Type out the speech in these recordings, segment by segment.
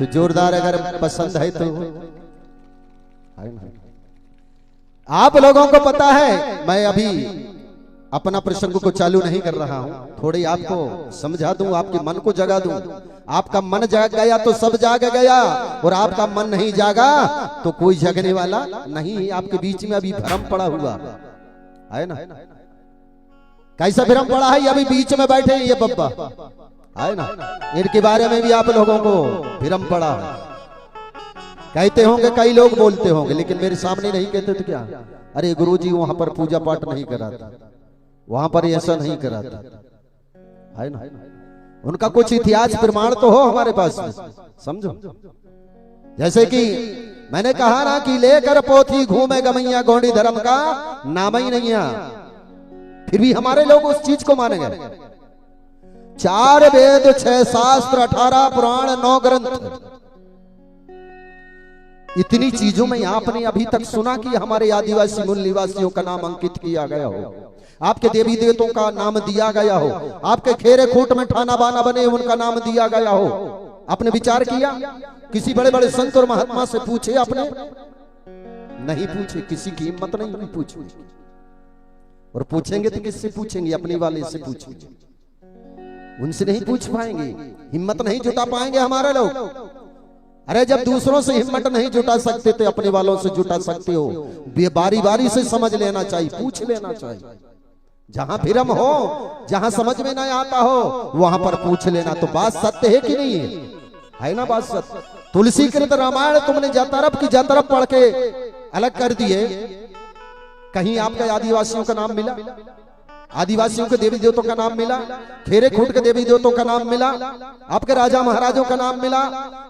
तो जोरदार अगर पसंद है तो आप लोगों को पता है मैं अभी अपना प्रसंग को चालू नहीं कर रहा हूं, थोड़ी आपको समझा दूं, आपके मन को जगा दूं। आपका मन जाग गया तो सब जाग गया, और आपका मन नहीं जागा तो कोई जगने वाला नहीं। आपके बीच में अभी भ्रम पड़ा हुआ है ना। कैसा भ्रम पड़ा है? अभी बीच में बैठे ये बब्बा है ना, इनके बारे में भी आप लोगों को भ्रम पड़ा है। कहते होंगे, कई लोग बोलते होंगे, लेकिन मेरे सामने नहीं कहते तो क्या, अरे गुरुजी वहां पर पूजा पाठ नहीं कराता, वहां पर ऐसा नहीं कराता है ना। उनका कुछ इतिहास प्रमाण तो हो हमारे पास में, समझो। जैसे कि मैंने कहा ना कि लेकर पोथी घूमे गमैया गोंडी धर्म का नाम ही नहीं है, फिर भी हमारे लोग उस चीज को मानेंगे। 4 वेद 6 शास्त्र 18 पुराण 9 ग्रंथ, इतनी चीजों में आपने अभी तक सुना कि हमारे आदिवासी मूल निवासियों का नाम अंकित किया गया हो, आपके देवी देवताओं का नाम दिया गया हो, आपके खेरे खूट में ठाना बाना बने उनका नाम दिया गया हो? आपने विचार किया? किसी बड़े बड़े संत और महात्मा से पूछे आपने? नहीं पूछे, किसी की हिम्मत नहीं पूछी। और पूछेंगे तो किससे पूछेंगे? अपने वाले से पूछेंगे, उनसे नहीं पूछ पाएंगे, हिम्मत नहीं जुटा पाएंगे हमारे लोग। अरे जब दूसरों से हिम्मत नहीं जुटा सकते तो अपने वालों से जुटा सकते हो। बारी बारी से समझ लेना चाहिए, पूछ लेना चाहिए। जहां भ्रम हो, जहां समझ में नहीं आता हो, वहां पर पूछ लेना। तो बात सत्य है कि नहीं है ना? बात सत्य। तुलसी कृत रामायण तुमने जतरफ की जतरफ पढ़ के अलग कर दिए, कहीं आपके आदिवासियों का नाम मिला? आदिवासियों के देवी देवताओं का नाम मिला? खेरे खूट के देवी देवताओं का नाम मिला? आपके राजा महाराजों का नाम मिला?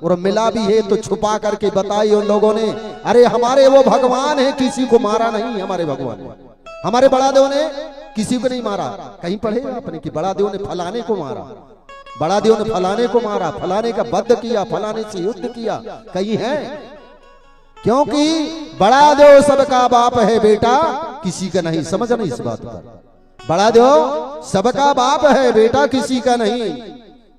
और मिला भी है तो छुपा करके बताई उन लोगों ने, अरे हमारे वो भगवान है, किसी को मारा नहीं हमारे भगवान ने, हमारे बड़ा देव ने किसी को नहीं मारा। कहीं पढ़े आपने कि बड़ा देव ने फलाने को मारा, बड़ा देव ने फलाने को मारा, फलाने का वध किया, फलाने से युद्ध किया? कहीं है? क्योंकि बड़ा देव सबका बाप है बेटा, किसी का नहीं। समझ नहीं इस बात पर? बड़ा देव सबका बाप है बेटा, किसी का नहीं।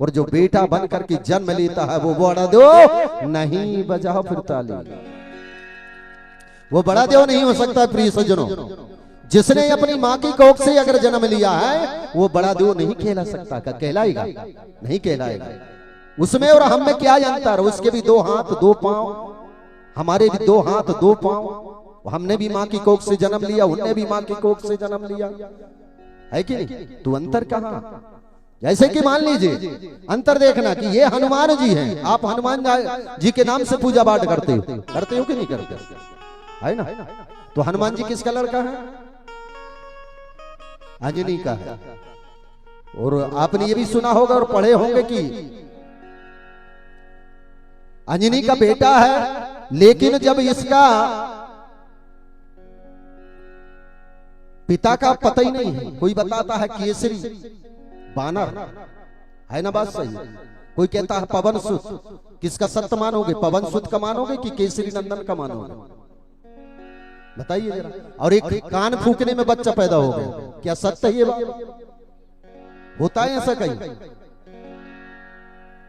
और जो बेटा बन करके जन्म लेता है वो बड़ा देव नहीं। बजाओ फिर ताली। वो बड़ा देव नहीं हो सकता प्रिय सज्जनों। जिसने अपनी माँ की कोख से अगर जन्म लिया है वो बड़ा देव नहीं कहला सकता। क्या कहलाएगा? नहीं कहलाएगा। उसमें और हम में क्या अंतर? उसके भी 2 हाथ 2 पांव, हमारे भी 2 हाथ 2 पांव। हमने भी माँ की कोख से जन्म लिया, उनने भी माँ की कोख से जन्म लिया, है कि नहीं? तो अंतर कहां? जैसे कि मान लीजिए, अंतर देखना कि ये हनुमान जी हैं, आप हनुमान जी के नाम से पूजा पाठ करते हो कि नहीं करते? है ना? तो हनुमान जी किसका लड़का है? अंजनी का है। और आपने ये भी सुना होगा और पढ़े होंगे कि अंजनी का बेटा है, लेकिन जब इसका पिता का पता ही नहीं है, कोई बताता है केसरी बानर, है ना? बात सही। कोई कहता है पवन सुत। किसका सत्य मानोगे? पवन सुत का मानोगे कि केसरी नंदन का मानोगे? बताइए जरा। और एक कान फूकने में बच्चा पैदा हो गया, क्या सत्य है ये बात? होता है ऐसा? कहीं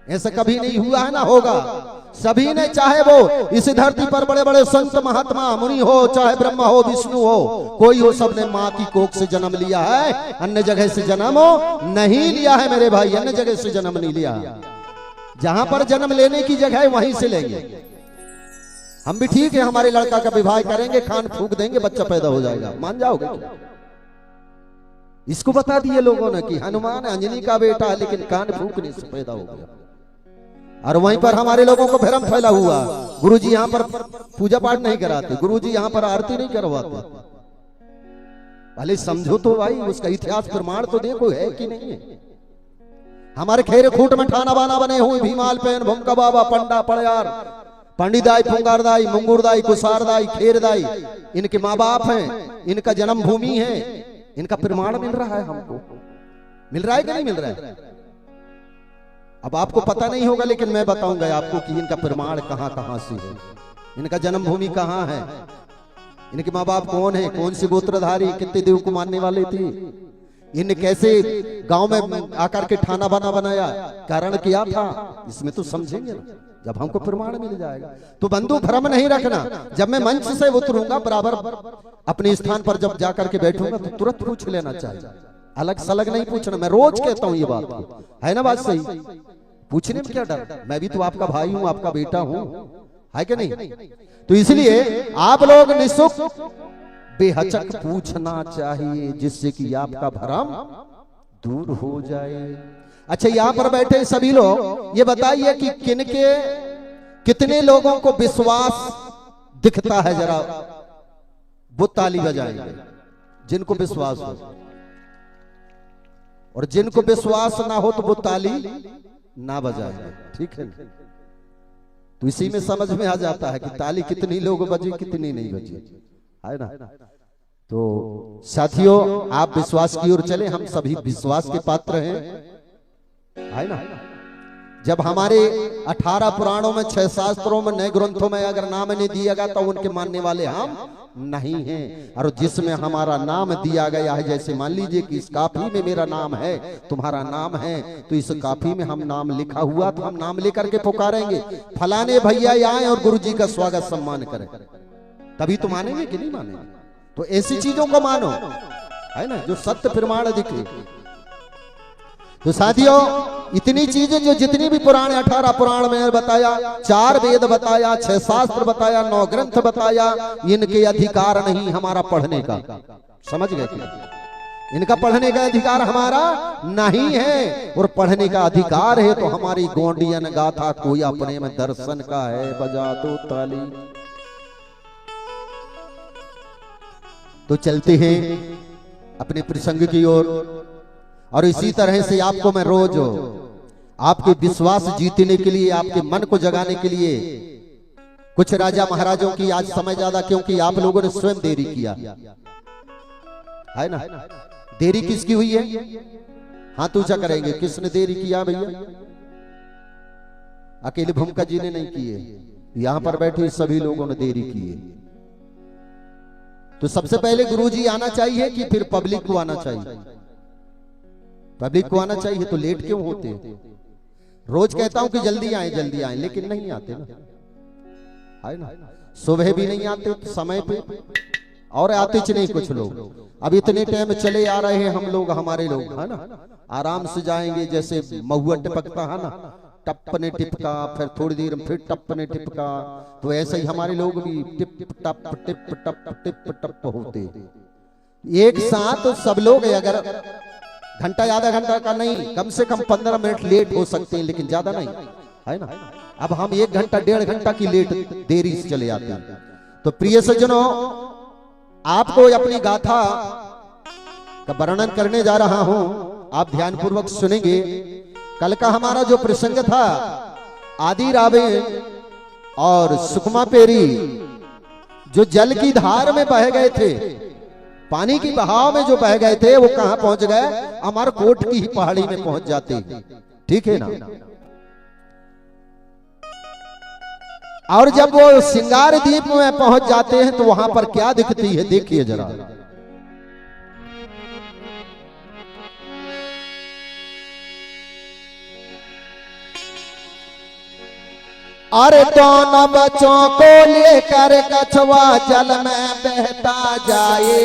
ऐसा कभी नहीं हुआ है, ना होगा। सभी ने, चाहे वो इस धरती पर बड़े बड़े संत महात्मा मुनि हो, चाहे ब्रह्मा हो विष्णु हो, कोई हो, सबने माँ की कोख से जन्म लिया है। अन्य जगह से जन्म नहीं लिया है मेरे भाई, अन्य जगह से जन्म नहीं लिया। जहां पर जन्म लेने की जगह है वहीं से लेंगे। हम भी ठीक है, हमारे लड़का का विवाह करेंगे, खान फूक देंगे, बच्चा पैदा हो जाएगा, मान जाओगे? इसको बता दिए लोगों ने कि हनुमान अंजनी का बेटा है, लेकिन कान फूकने से पैदा हो गया। और वहीं पर हमारे लोगों को भ्रम फैला हुआ। गुरुजी यहाँ पर पूजा पाठ नहीं कराते, गुरुजी यहाँ पर आरती नहीं करवाते। भले समझो तो भाई, उसका इतिहास प्रमाण तो देखो है कि नहीं है। हमारे खेरे खूट में ठाना बाना बने हुए भीमाल पेन भूमका बाबा पंडा पड़यार पंडितदाई फुंगारदाई मुंगुरदाई कुसारदाई खेरदाई, इनके माँ बाप हैं, इनका जन्म भूमि है, इनका प्रमाण मिल रहा है हमको। मिल रहा है कि नहीं मिल रहा है? अब आपको पता नहीं होगा, लेकिन मैं बताऊंगा आपको कि इनका प्रमाण कहां कहां से है, इनका जन्म भूमि कहां है, इनके माँ बाप कौन है, कौन सी गोत्रधारी, कितने देव को मानने वाले थे, इन कैसे गांव में आकर के ठाना बना बनाया, कारण क्या था, इसमें तो समझेंगे ना। जब हमको प्रमाण मिल जाएगा। तो बंधु भ्रम नहीं रखना, जब मैं मंच से उतरूंगा बराबर अपने स्थान पर जब जाकर के बैठूंगा तो तुरंत पूछ लेना चाहिए, अलग सलग नहीं पूछना। मैं रोज कहता हूं ये बात, है ना बात सही? पूछने में क्या डर, मैं भी तो आपका भाई हूं, आपका बेटा हूं, है कि नहीं? तो इसलिए आप लोग निःशुल्क बेहचक पूछना चाहिए, जिससे कि आपका भ्रम दूर हो जाए। अच्छा, यहां पर बैठे सभी लोग ये बताइए कि किनके कितने लोगों को विश्वास दिखता है, जरा वो ताली बजाएंगे जिनको विश्वास हो, और जिनको विश्वास ना हो तो वो ताली ना बजाएंगे। ठीक है, तो इसी में समझ में आ जाता है कि ताली कितनी लोग बजी कितनी नहीं बजी, है ना? तो साथियों, आप विश्वास की ओर चले, हम सभी विश्वास के पात्र हैं, है ना? जब हमारे 18 पुराणों में 6 शास्त्रों में 9 ग्रंथों में अगर नाम नहीं दिया गया तो उनके मानने वाले हम नहीं हैं। और जिसमें हमारा नाम दिया गया है, जैसे मान लीजिए कि इस काफी में मेरा नाम है, तुम्हारा नाम है, तो इस काफी में हम नाम लिखा हुआ, तो हम नाम लेकर के पुकारेंगे फलाने भैया आए और गुरु जी का स्वागत सम्मान करें, तभी तो मानेंगे कि नहीं मानेंगे? तो ऐसी चीजों को मानो, है ना, जो सत्य प्रमाण दिखे। तो साथियों, इतनी चीजें जो जितनी भी पुराण 18 पुराण में बताया, 4 वेद बताया, 6 शास्त्र बताया, 9 ग्रंथ बताया, इनके अधिकार नहीं हमारा पढ़ने का, समझ गए? इनका पढ़ने का अधिकार हमारा नहीं है, और पढ़ने का अधिकार है तो हमारी गोंडियन गाथा कोई अपने में दर्शन का है, बजा दो ताली। तो चलते हैं अपने प्रसंग की ओर, और इसी तरह से आपको मैं रोज आपके विश्वास जीतने के लिए, आपके मन को जगाने के लिए, कुछ राजा महाराजों की आज समय ज्यादा, क्योंकि आप लोगों ने स्वयं देरी किया है ना? देरी किसकी हुई है? हाथ ऊंचा करेंगे, किसने देरी किया भैया? अकेले भूमिका जी ने नहीं किए, यहां पर बैठे सभी लोगों ने देरी की है। तो सबसे पहले गुरुजी आना चाहिए कि फिर पब्लिक को आना चाहिए? पब्लिक को आना चाहिए, तो लेट क्यों होते हैं? रोज कहता हूं कि जल्दी आए, लेकिन नहीं आते ना, है ना? सुबह भी नहीं आते तो समय पे, और आते च नहीं कुछ लोग। अब इतने टाइम चले आ रहे हैं हम लोग, हमारे लोग, है ना, आराम से जाएंगे, जैसे महुआ टिपकता है ना, टप ने टिपका, फिर थोड़ी देर में फिर टप ने टिपका, तो ऐसे ही हमारे लोग भी टिप टप टिप टप टिप टप होते एक साथ। तो सब लोग अगर घंटा, आधा घंटा का नहीं, कम से कम 15 मिनट लेट हो सकते हैं, लेकिन ज्यादा नहीं, है ना? अब हम 1 घंटा 1.5 घंटा की लेट देरी से चले जाते हैं। तो प्रिय सज्जनों, आपको अपनी गाथा का वर्णन करने जा रहा हूं, आप ध्यानपूर्वक सुनेंगे। कल का हमारा जो प्रसंग था, आदि रावे और सुकमा पेरी जो जल की धार में बह गए थे, पानी की बहाव में जो बह गए थे, वो कहां पहुंच गए? अमरकोट की ही पहाड़ी में पहुंच जाते, ठीक है ना? और जब वो सिंगार द्वीप में पहुंच जाते हैं तो वहां पर क्या दिखती है, देखिए जरा। अरे दोनों बच्चों को लेकर कछुआ जल में बहता जाए।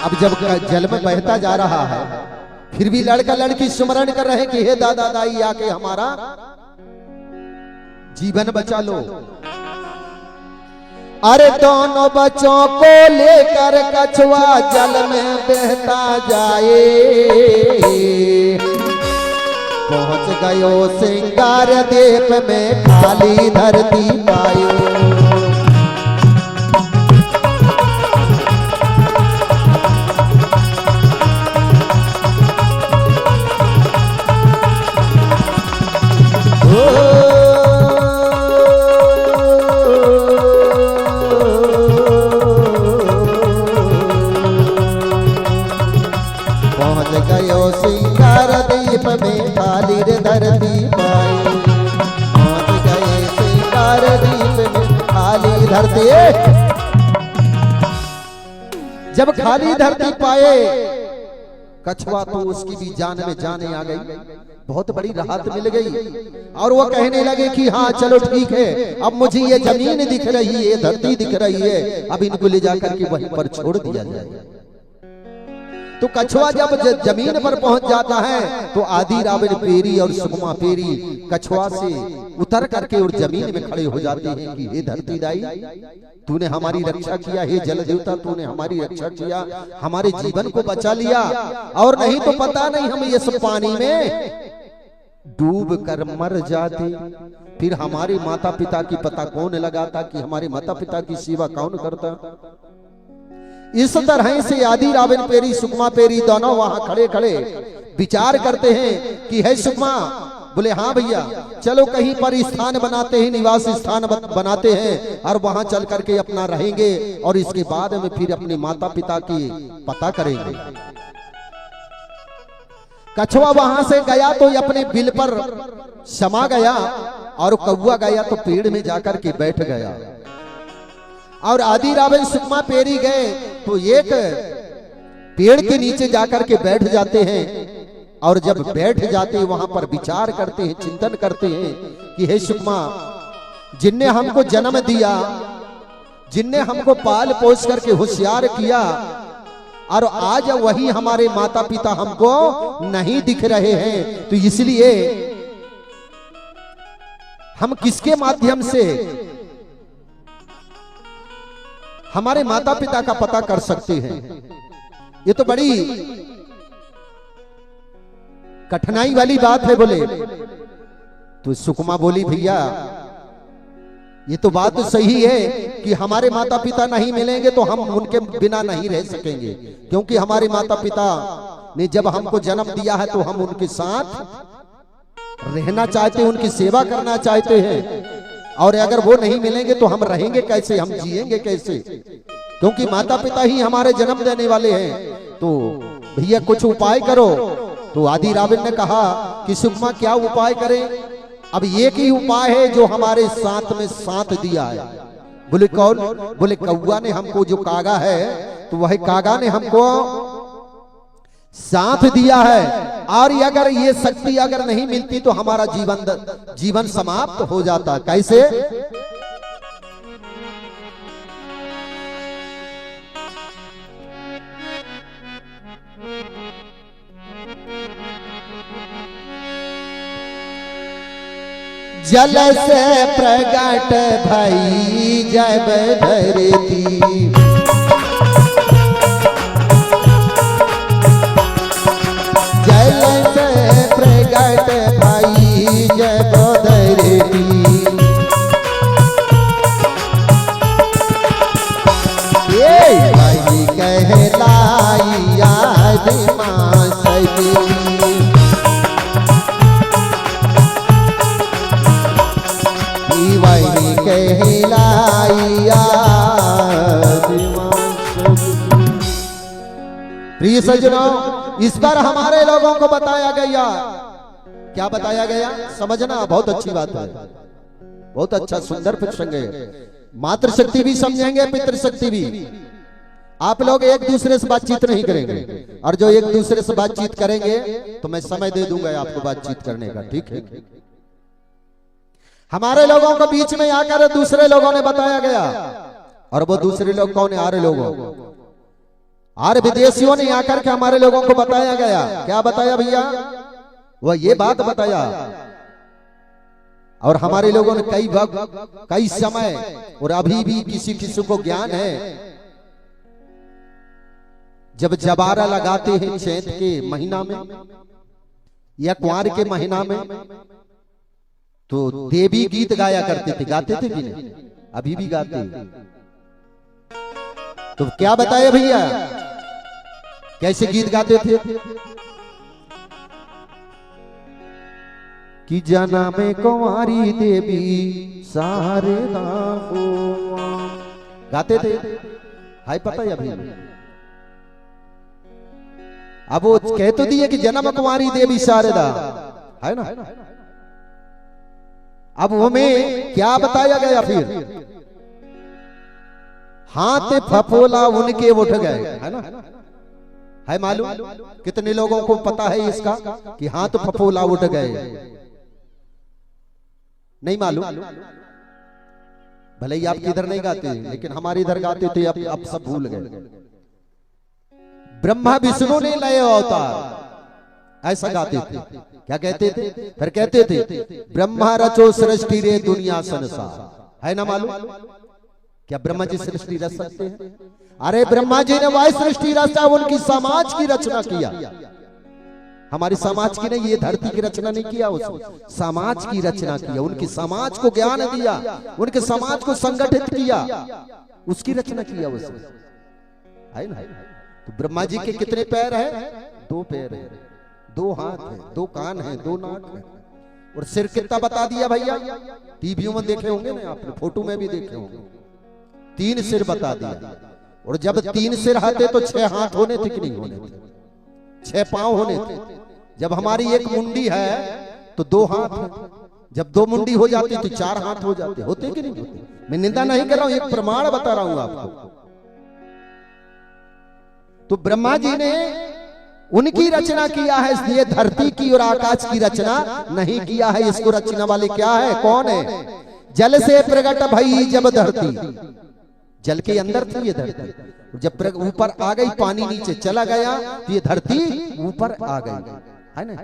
अब जब जल में बहता जा रहा है, फिर भी लड़का लड़की सुमरण कर रहे कि हे दादा दाई आके हमारा जीवन बचा लो। अरे दोनों बच्चों को लेकर कछुआ जल में बहता जाए, पहुंच गयो सिंगार द्वीप में खाली धरती पायो। पहुंच गयो सिंगार द्वीप में खाली धरती पाई। पहुंच गए सिंगार द्वीप में खाली धरती। जब खाली धरती पाए कछुआ तो उसकी भी जान में जाने आ गई, बहुत बड़ी राहत मिल गई। और वो कहने लगे कि हाँ चलो ठीक है, अब मुझे ये जमीन दिख रही है, धरती दिख रही है, अब इनको ले जाकर के वहीं पर छोड़ दिया जाए। तो कछुआ जब जमीन पर पहुंच जाता है तो आदि रावण पेरी और सुकमा पेरी कछुआ से उतर करके और जमीन में खड़े हो जाते हैं कि हे धरती दाई, तूने हमारी रक्षा किया, हे जल देवता तूने हमारी रक्षा किया, हमारे जीवन को बचा लिया, और नहीं तो पता नहीं हम इस पानी में डूब कर मर जाते, फिर हमारे माता पिता की पता कौन लगाता, कि हमारे माता पिता की सेवा कौन करता। इस तरह से आदि रावण पेरी सुकमा पेरी दोनों वहां खड़े खड़े विचार करते हैं कि है सुकमा, बोले हाँ भैया चलो कहीं पर स्थान बनाते हैं, निवास स्थान बनाते हैं और वहां चल करके अपना रहेंगे, और इसके बाद में फिर अपने माता पिता की पता करेंगे। कछुआ वहां से गया तो अपने बिल पर समा गया, और कौवा गया तो पेड़ में जाकर के बैठ गया, और आदि रावण सुकमा पेरी गए तो एक पेड़ के नीचे जाकर के बैठ जाते हैं, और जब बैठ जाते हैं वहां पर विचार करते हैं, चिंतन करते हैं कि हे सुकमा, जिनने हमको जन्म दिया, जिनने हमको पाल पोस करके होशियार किया, और आज वही हमारे माता पिता हमको नहीं दिख रहे हैं, तो इसलिए हम किसके माध्यम से हमारे माता पिता का पता कर सकते हैं। ये तो बड़ी कठिनाई वाली बात है। बोले तो सुकमा बोली भैया ये तो बात सही है कि हमारे माता पिता नहीं मिलेंगे तो हम उनके बिना नहीं रह सकेंगे, क्योंकि हमारे माता पिता ने जब हमको जन्म दिया है तो हम उनके साथ रहना चाहते हैं, उनकी सेवा करना चाहते हैं, और अगर वो नहीं मिलेंगे तो हम रहेंगे कैसे, हम जिएंगे कैसे, क्योंकि माता पिता ही हमारे जन्म देने वाले हैं। तो भैया कुछ उपाय करो। तो आदि रावण ने कहा कि सुकमा क्या उपाय करें, अब एक ही उपाय है जो हमारे साथ में साथ दिया है। बोले कौन? बोले कौवा ने हमको, जो कागा है तो वह कागा ने हमको साथ दिया है, और अगर ये शक्ति अगर नहीं मिलती तो हमारा जीवन समाप्त हो जाता। कैसे? जल से प्रगट भई जब धरती, जल से प्रगट भई जब धरती, ये भाई कहलाई आदिमा सती, वही कहलाई आदिमा सती। प्रिय सज्जनों, इस बार हमारे लोगों को बताया गया, क्या बताया गया समझना, बहुत अच्छी बात है, बहुत अच्छा सुंदर प्रसंग है। मातृशक्ति भी समझेंगे, पितृशक्ति भी। आप लोग एक दूसरे से बातचीत नहीं करेंगे, और जो एक दूसरे से बातचीत करेंगे तो मैं समय दे दूंगा आपको बातचीत करने का, ठीक है। हमारे लोगों को बीच में आकर दूसरे लोगों ने बताया गया, और वो दूसरे लोग कौन है? आर्य लोगों, आर्य विदेशियों ने आकर के हमारे लोगों को बताया गया। क्या बताया भैया? वह ये बात बताया, और हमारे लोगों ने कई वक्त, कई समय, और अभी भी किसी किसी को ज्ञान है, जब जबारा लगाते हैं चैत के महीना में या कुंवार के महीना में, तो देवी गीत गाया करते थे। गाते थे कि नहीं? अभी भी गाते। तो क्या बताया भैया, कैसे गीत गाते थे? कि जना में कुंवारी देवी शारदा हो, गाते थे। हाय पता है अभी? अब वो कह तो दिए कि जन्म कुंवारी देवी शारदा है ना, अब वो में क्या बताया गया फिर? हाथ फफोला उनके उठ गए, है ना। है मालूम? कितने लोगों को पता है इसका कि हाथ फफोला उठ गए? नहीं मालूम। भले ही आप किधर नहीं गाते, लेकिन हमारे इधर गाते थे, अब सब भूल गए। ब्रह्मा विष्णु ने लय अवतार, ऐसा गाते थे। क्या कहते थे? फिर कहते थे ब्रह्मा रचो सृष्टि रे दुनिया संसार, है ना मालूम? क्या ब्रह्मा जी सृष्टि रच सकते हैं? अरे ब्रह्मा जी ने वह सृष्टि रचा, उनकी समाज की रचना किया। हमारी समाज की नहीं, ये धरती की रचना नहीं किया, उसने समाज की रचना किया। उनकी समाज को ज्ञान दिया, उनके समाज को संगठित किया, उसकी रचना किया उसने, है ना? तो ब्रह्मा जी के कितने पैर हैं? 2 पैर है, 2 हाथ है, 2 कान है, 2 नाक है। और सिर कितना बता दिया भैया? टीवियों में देखे होंगे ना आपने, फोटो में भी देखे होंगे, 3 सिर बता दिया। और जब 3 सिर आते तो 6 हाथ होने थे कि नहीं होने थे? 6 पांव होने थे। जब हमारी एक मुंडी है तो 2 हाथ है, जब 2 मुंडी हो जाती तो 4 हाथ हो जाते, होते कि नहीं होते? मैं निंदा नहीं कर रहा हूं, एक प्रमाण बता रहा हूं आपको। तो ब्रह्मा जी ने उनकी रचना किया है, इसलिए धरती की और आकाश की रचना नहीं किया है। इसको रचना वाले क्या है, कौन है? जल से प्रकट भई जब धरती, जल के अंदर थी ये धरती, जब ऊपर आ गई, पानी नीचे चला गया तो ये धरती ऊपर आ गई, है ना?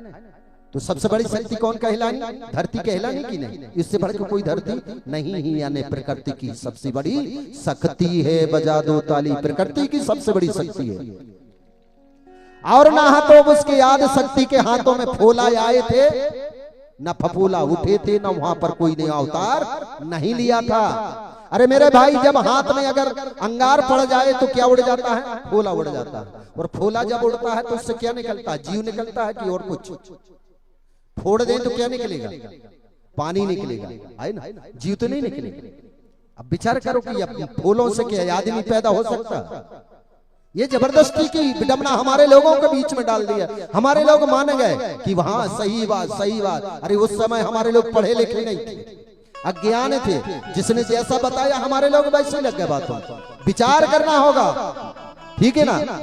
तो सबसे बड़ी शक्ति कौन कहलानी? धरती कहलानी की नहीं? इससे बढ़कर कोई धरती नहीं ही, यानी प्रकृति की सबसे बड़ी शक्ति है। बजा दो ताली, प्रकृति की सबसे बड़ी शक्ति है। और ना तो उसके याद शक्ति के हाथों में फोला आए थे, न फफूला उठे थे, न वहां पर कोई ने अवतार नहीं लिया था। अरे मेरे भाई, जब हाथ में अगर अंगार पड़ जाए तो क्या उड़ जाता है? फोला उड़ जाता है। और फोला जब उड़ता है तो उससे क्या निकलता है? जीव निकलता है कि और कुछ? फोड़ दें तो क्या निकलेगा? पानी निकलेगा, है ना? जीव तो नहीं निकलेगा। अब विचार करो कि अब फूलों से क्या आदमी पैदा हो सकता? ये जबरदस्ती की विडंबना हमारे लोगों के बीच में डाल दिया। हमारे लोग मान गए कि वहां सही बात, सही बात। अरे उस समय हमारे लोग पढ़े लिखे नहीं थे, अज्ञान थे, जिसने जैसा बताया हमारे लोग वैसे लग गए बातों। विचार करना होगा, ठीक है ना?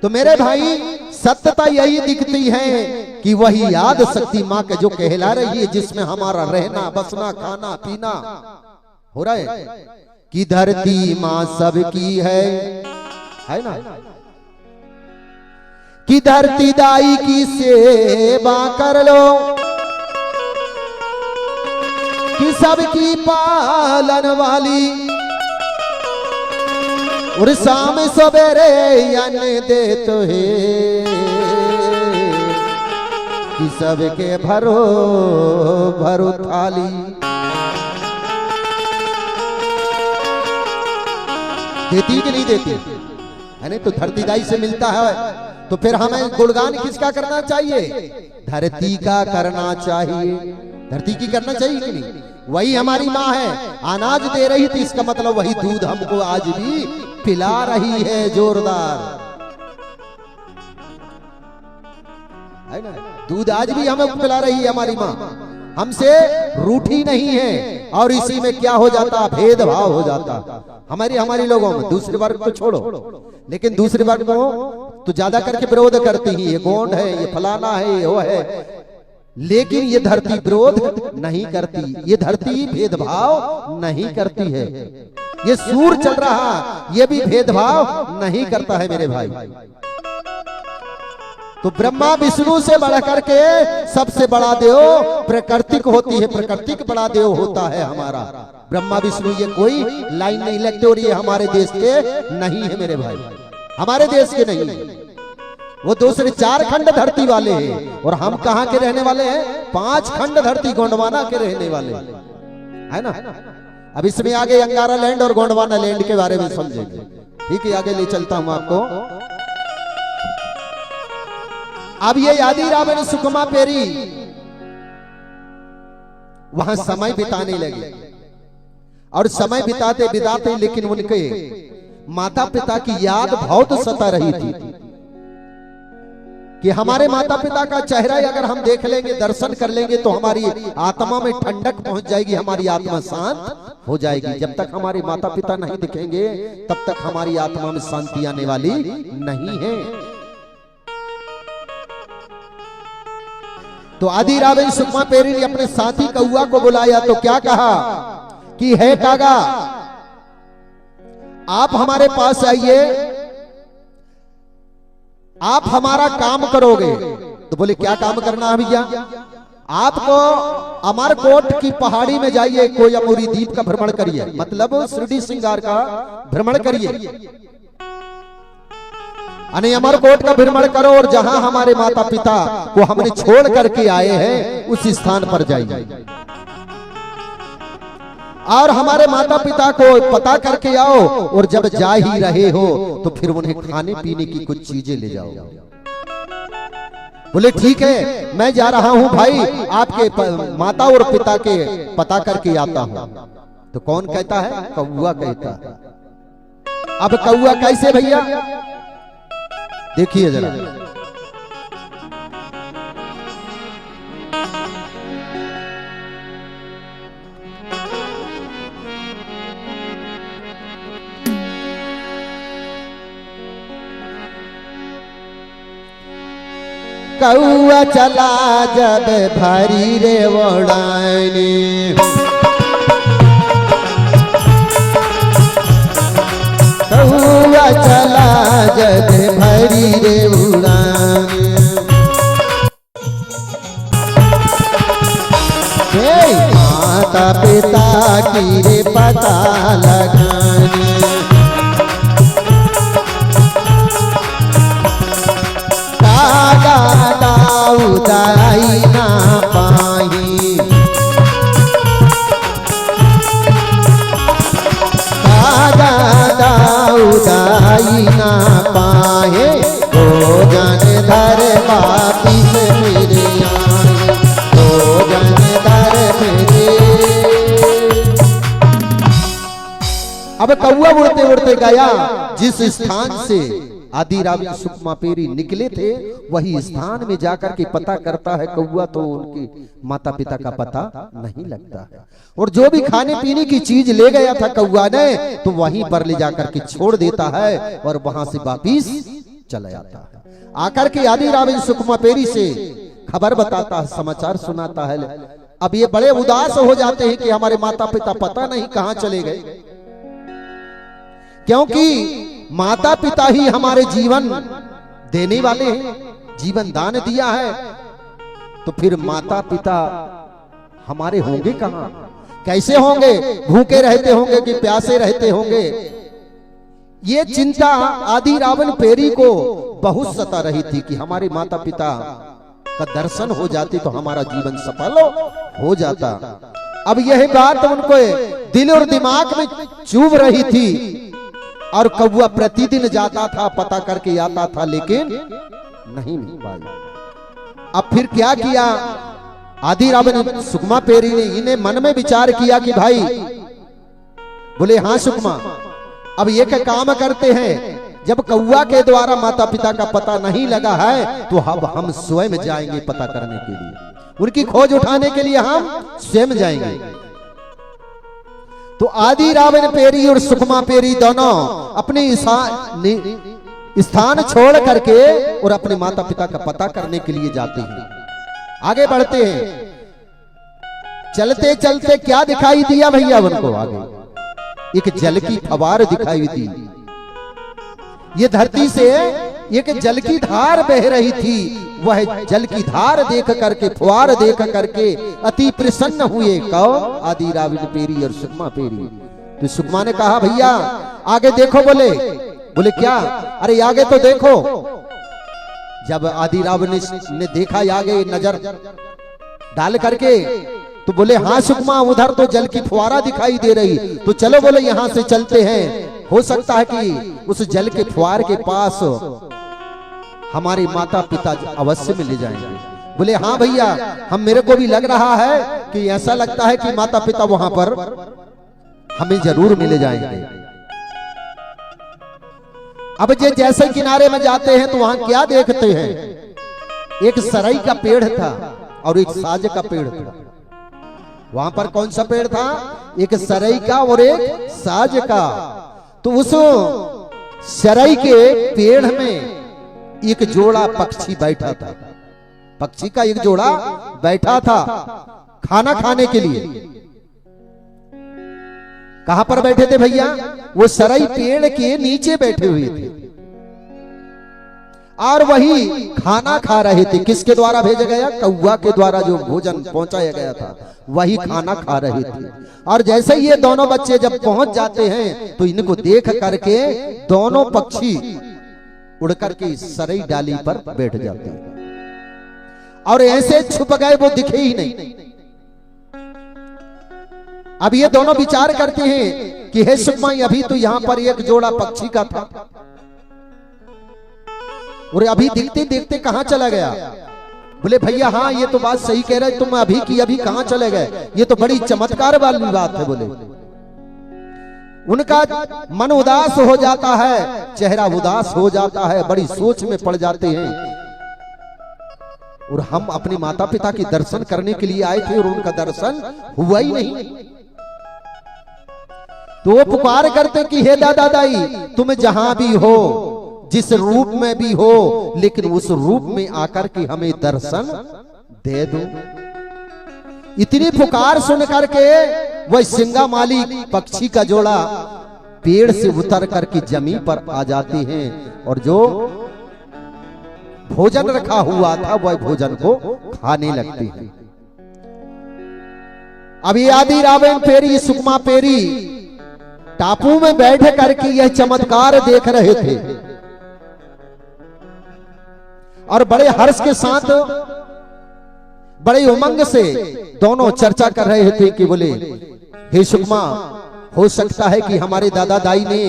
तो मेरे भाई, सत्यता यही दिखती है कि वही याद शक्ति माँ के जो कहला रही है, जिसमें हमारा रहना, बसना, खाना, पीना हो रहा है, कि धरती माँ सबकी है ना? कि धरती दाई की सेवा कर लो, कि सबकी पालन वाली, और शाम सवेरे अन्न दे तो है, कि सबके भरो भरो थाली। देती कि नहीं देती? है नहीं? तो धरती दाई से मिलता है, तो फिर हमें गुणगान किसका करना चाहिए? धरती का करना चाहिए। धरती की करना चाहिए कि नहीं? वही हमारी माँ है, अनाज दे रही थी, इसका मतलब वही दूध हमको आज भी पिला रही है जोरदार, है ना? दूध आज भी हमें पिला रही है हमारी माँ, हमसे रूठी नहीं है। और इसी में क्या हो जाता? भेदभाव हो जाता हमारी लोगों में। दूसरे वर्ग को छोड़ो, लेकिन दूसरे वर्ग को तो ज्यादा करके विरोध करती ही, ये गोंड है, ये फलाना है, ये वो है। लेकिन ये धरती विरोध नहीं करती, ये धरती भेदभाव नहीं करती है। ये सूर चल रहा, ये भी भेदभाव नहीं करता है मेरे भाई। तो ब्रह्मा विष्णु से बढ़ करके सबसे बड़ा देव प्राकृतिक होती है, प्राकृतिक बड़ा देव होता है हमारा ब्रह्मा विष्णु। ये कोई लाइन नहीं लगती, और ये हमारे देश के नहीं है मेरे भाई, हमारे देश के नहीं है। वो दूसरे 4 खंड धरती वाले हैं, और हम कहाँ के रहने वाले हैं? 5 खंड धरती गोंडवाना के रहने वाले, है ना? अब इसमें आगे अंगारा लैंड और गोंडवाना लैंड के बारे में समझेंगे, ठीक है? आगे ले चलता हूं आपको। अब ये यादी रावण सुकमा पेरी वहां समय बिताने लगे, और समय बिताते बिताते लेकिन उनके माता पिता की याद बहुत सता रही थी कि हमारे माता पिता का चेहरा अगर हम देख लेंगे, दर्शन कर लेंगे, तो हमारी आत्मा में ठंडक पहुंच जाएगी, हमारी आत्मा शांत हो जाएगी। जब तक हमारे माता पिता नहीं दिखेंगे तब तक हमारी आत्मा में शांति आने वाली नहीं है। तो आदि रावण सुकमा पेरी ने अपने साथी कौआ को बुलाया तो क्या कहा कि है कागा, आप हमारे पास आइए, आप हमारा काम करोगे। तो बोले क्या काम करना है भैया? आपको अमरकोट की पहाड़ी में जाइए, कोई अमूरी द्वीप का भ्रमण करिए, मतलब शिरडी श्रृंगार का भ्रमण करिए, अमरकोट का भ्रमण करो और जहां हमारे माता पिता को हमने छोड़ करके आए हैं उस स्थान पर जाइए और हमारे माता पिता को पता करके आओ, और जब जा ही रहे हो तो फिर उन्हें खाने पीने की कुछ चीजें ले जाओ। बोले ठीक है, मैं जा रहा हूं भाई, आपके माता और पिता के पता करके आता हूं। तो कौन कहता है? कौआ कहता है। अब कौआ कैसे भैया? देखिए जरा, कौआ चला जब भरी रे ओढ़ानी, कौआ चला जब भरी रे उड़ानी, माता पिता की रे पता लगानी, उदाई ना पाही, उदाई ना पाए, ओ जन धर वापिस मेरे आए, ओ जन धर मेरे। अब कौआ उड़ते उड़ते गया जिस स्थान से आदि रावण सुकमा पेरी निकले थे, वही स्थान में जाकर के पता करता है कौआ, तो उनके माता पिता का पता नहीं लगता है। और जो भी खाने पीने की चीज ले गया था कौआ ने, तो वहीं पर ले जाकर के छोड़ देता है और वहां से वापिस चला जाता है। आकर के आदि रावण सुकमा पेरी से खबर बताता है, समाचार सुनाता है। अब ये बड़े उदास हो जाते हैं कि हमारे माता पिता पता नहीं कहां चले गए, क्योंकि माता पिता ही हमारे जीवन देने वाले हैं, जीवन दान दिया है। तो फिर माता पिता हमारे होंगे कहां? कैसे होंगे? भूखे रहते होंगे कि प्यासे रहते होंगे? ये चिंता आदि रावण पेरी को बहुत सता रही थी कि हमारे माता पिता का दर्शन हो जाते तो हमारा जीवन सफल हो जाता। अब यह बात उनको दिल और दिमाग में चुभ रही थी, और कौआ प्रतिदिन जाता था, पता करके आता था, लेकिन नहीं मिल पाई। अब फिर क्या किया आदि रावण सुकमा पेरी ने? इन्हें मन में विचार किया कि भाई, बोले हाँ सुकमा, अब एक काम करते हैं, जब कौआ के द्वारा माता पिता का पता नहीं लगा है तो अब हम स्वयं जाएंगे पता करने के लिए, उनकी खोज उठाने के लिए हम स्वयं जाएंगे। तो आदि रावण पेरी और सुकमा पेरी दोनों अपने स्थान छोड़ करके और अपने माता पिता का पता करने के लिए जाते हैं, आगे बढ़ते हैं। चलते चलते क्या दिखाई दिया भैया उनको? आगे एक जल की फवार दिखाई दी। ये धरती से एक जल की धार बह रही थी, वह जल की धार देख करके, फुहार देख करके अति प्रसन्न हुए कौन? आदि रावण पेरी और सुकमा पेरी। तो सुकमा ने कहा भैया आगे देखो। बोले क्या? अरे आगे तो देखो। जब आदि रावण ने देखा आगे नजर डाल करके, तो बोले हाँ सुकमा, उधर तो जल की फुहारा दिखाई दे रही, तो चलो बोले यहां से चलते हैं, हो सकता है कि उस जल के फुहार के पास हमारे माता पिता अवश्य मिल जाएंगे। बोले हाँ भैया, हम मेरे को भी लग रहा है कि ऐसा लगता है कि माता पिता वहां पर हमें जरूर मिल जाएंगे। अब जैसे किनारे में जाते हैं तो वहां क्या देखते हैं? एक सरई का पेड़ था और एक साज का पेड़ था। वहां पर कौन सा पेड़ था? एक सरई का और एक साज का। तो उस सरई के पेड़ में एक जोड़ा पक्षी बैठा था, पक्षी का एक जोड़ा बैठा था खाना खाने के लिए। कहां पर बैठे थे भैया? वो सरई पेड़ के नीचे बैठे हुए थे और वही खाना खा रहे थे। किसके द्वारा भेजा गया? कौवा के द्वारा जो भोजन पहुंचाया गया था वही खाना खा रहे थे। और जैसे ही ये दोनों बच्चे जब पहुंच जाते हैं तो इनको देख करके दोनों पक्षी उड़ करके सरई डाली पर बैठ जाते हैं और ऐसे छुप गए, वो दिखे ही नहीं। अब ये दोनों विचार करते हैं कि हे सुखमाई, अभी तो यहां पर एक जोड़ा पक्षी का था और अभी देखते देखते कहां चला गया? बोले भैया हाँ ये तो बात सही कह रहे, तुम अभी की अभी कहां चले गए? ये तो बड़ी चमत्कार वाली बात है। बोले उनका मन उदास हो जाता है, चेहरा उदास हो जाता है, बड़ी सोच में पड़ जाते हैं। और हम अपने माता पिता के दर्शन करने के लिए आए थे और उनका दर्शन हुआ ही नहीं। तो वो पुकार करते कि हे दादा दाई, तुम जहां भी हो, जिस रूप में भी हो, लेकिन उस रूप में आकर के हमें दर्शन दे दो। इतनी पुकार सुन करके वह सिंगा माली पक्षी का जोड़ा पेड़ से उतर करके जमीन पर आ जाते हैं और जो भोजन रखा हुआ था वह भोजन को खाने लगते हैं। अभी आदि रावण पेरी सुकमा पेरी टापू में बैठ करके यह चमत्कार देख रहे थे और बड़े हर्ष के साथ, बड़े उमंग से दोनों चर्चा कर रहे थे कि बोले हे सुकमा, हो सकता है कि हमारे दादा दाई ने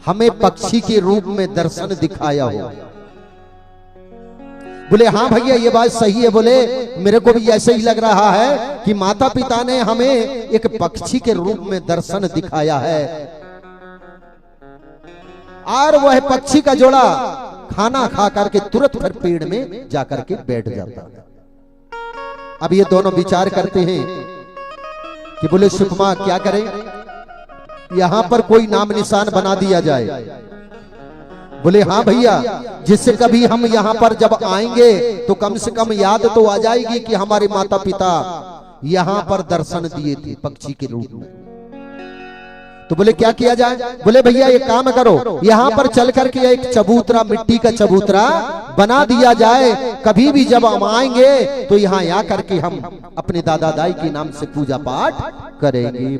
हमें पक्षी के रूप में दर्शन दिखाया हो। बोले हाँ भैया ये बात सही है। बोले मेरे को भी ऐसे ही लग रहा है कि माता पिता ने हमें एक पक्षी के रूप में दर्शन दिखाया है। और वह पक्षी का जोड़ा खाना खा करके तुरंत फिर पेड़ में जाकर के बैठ जाता है। अब ये दोनों विचार करते हैं कि बोले सुकमा क्या करें, यहां पर कोई नाम निशान बना दिया जाए। बोले हाँ भैया, जिससे कभी हम यहाँ पर जब आएंगे तो कम से कम याद तो आ जाएगी कि हमारे माता पिता यहाँ पर दर्शन दिए थे पक्षी के रूप में। तो बोले क्या किया जाए? बोले भैया एक काम करो, यहाँ पर चल करके एक चबूतरा, मिट्टी का चबूतरा बना दिया जाए। कभी भी जब हम आएंगे तो यहाँ आ करके हम अपने दादा दाई के नाम से पूजा पाठ करेंगे।